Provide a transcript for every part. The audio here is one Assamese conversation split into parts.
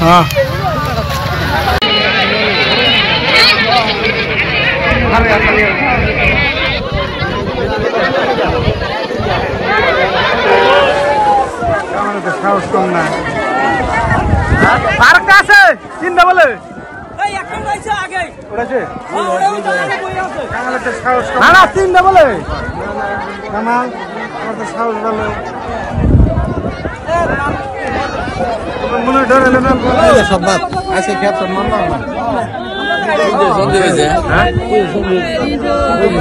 हाँ সাহস কম না আর কাছে চিন্তা বলে না না চিন্তা বলে আমার তো সাহস ভালো মনে ডরে না সব বাদ আছে খেতে মানলাম না সন্ধি হয়েছে হ্যাঁ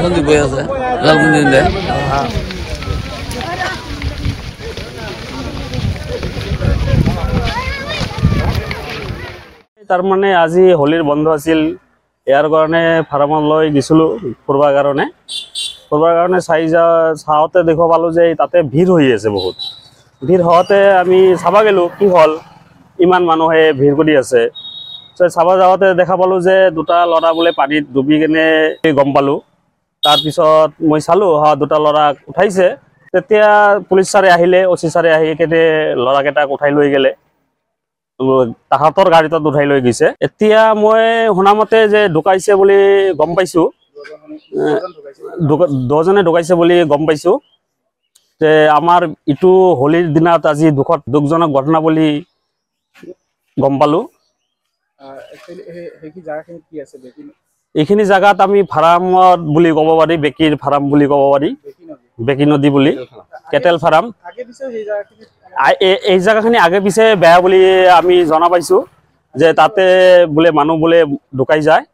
সন্ধি বই আছে লালমন্দির দেয় তার মানে আজি হোলির বন্ধ আছিল ইয়ার কারণে ফার্মত লৈ গেছিলো ফুরবার কারণে চাওতে দেখা পালো যে তাতে ভিড় হয়ে আছে বহুত ভিড় হওয়াতে আমি চাবা গেলো কি হল ইমান মানুহে ভিড় কৰি আছে চাবা যাওয়াতে দেখা পালো যে দুটা লৰা বোলে পানীত ডুবি কেনে গম পালো তাৰপিছত মই চালো দুটা লৰা উঠাইছে তেতিয়া পুলিচ ছাৰে আহিলে ওসি ছাৰে আহি কেনে লৰাকেইটাক উঠাই লৈ গেলে তাহাঁতৰ গাড়ীত উঠাই লৈ গৈছে এতিয়া মই শুনামতে যে ঢুকাইছে বুলি গম পাইছো দুজনে ঢুকাইছে বুলি গম পাইছো যে আমাৰ ইটো হোলিৰ দিনত আজি দুখজনক ঘটনা বুলি গম পালো এইখিনি জায়গাত আমি ফাৰ্মত বুলি ক'ব পাৰি বেকিৰ ফাৰ্ম বুলি ক'ব পাৰি বেকি নদী বুলি কেটেল ফাৰ্ম এই জায়গাখিনি আগে পিছে বেয়া বুলি আমি জনা পাইছো যে তাতে বোলে মানুহ বোলে ঢুকাই যায়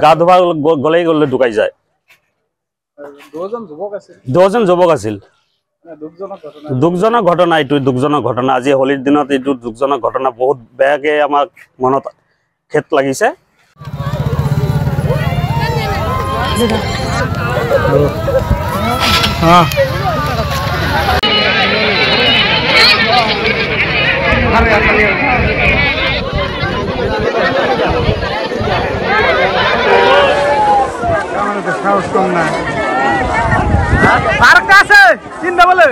গা ধুবা গলে ঢুকাই যায় দুজন যুৱক আছিল দুখজনক ঘটনা এইটো দুখজনক ঘটনা আজি হোলিৰ দিনত এইটো দুখজনক ঘটনা বহুত বেয়াকে আমাক মনত খেত লাগিছে সাহস কম না আর কাছে চিন্তা বলে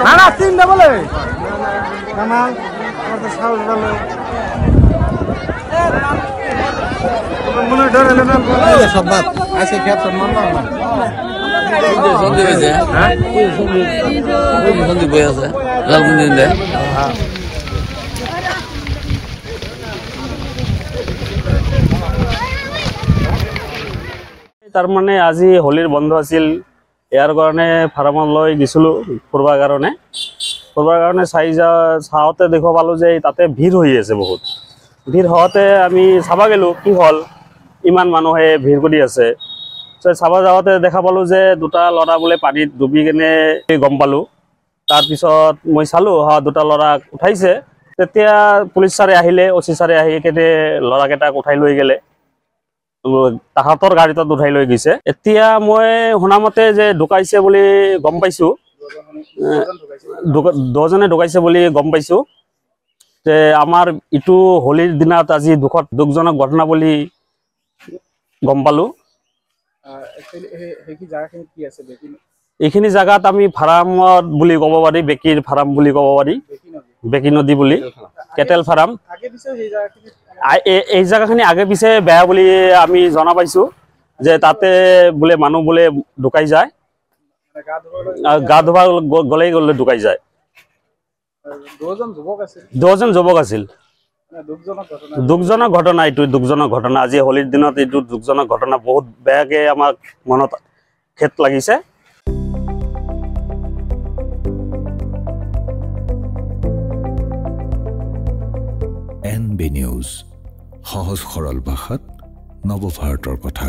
না না চিন্তা বলে আমার তো সাহস ভালো মনে ডরে না সব বাদ আছে খেতে মানলাম না সন্ধি হয়েছে হ্যাঁ সন্ধি বই আছে লালমন্দির দেয় তার মানে আজি হোলির বন্ধ আছিল ইয়ার কারণে ফার্মত লৈ গেছিলো ফুরবার কারণে চাওতে দেখা পালো যে তাতে ভিড় হয়ে আছে বহুত ভিড় হওয়াতে আমি চাবা গেলো কি হল ইমান মানুহে ভিড় কৰি আছে চাবা যাওয়াতে দেখা পালো যে দুটা লৰা বোলে পানীত ডুবি কেনে গম পালো তাৰপিছত মই চালো দুটা লৰা উঠাইছে তেতিয়া পুলিচ ছাৰে আহিলে ওসি ছাৰে আহি কেনে লৰাকেইটাক উঠাই লৈ গেলে তাহাঁতৰ গাড়ীত উঠাই লৈ গৈছে এতিয়া মই শুনামতে যে ঢুকাইছে বুলি গম পাইছো দুজনে ঢুকাইছে বুলি গম পাইছো যে আমাৰ ইটো হোলিৰ দিনত আজি দুখজনক ঘটনা বুলি গম পালো এইখিনি জায়গাত আমি ফাৰ্মত বুলি ক'ব পাৰি বেকিৰ ফাৰ্ম বুলি ক'ব পাৰি বেকি নদী বুলি কেটেল ফাৰ্ম এই জায়গাখিনি আগে পিছে বেয়া বুলি আমি জনা পাইছো যে তাতে বোলে মানুহ বোলে ঢুকাই যায় গা ধুবা গলে ঢুকাই যায় দুজন যুৱক আছিল দুখজনক ঘটনা এইটো দুখজনক ঘটনা আজি হোলিৰ দিনত এইটো দুখজনক ঘটনা বহুত বেয়াকে আমাক মনত খেত লাগিছে NB News সহজ সৰল ভাষাত নৱভাৰতৰ কথা।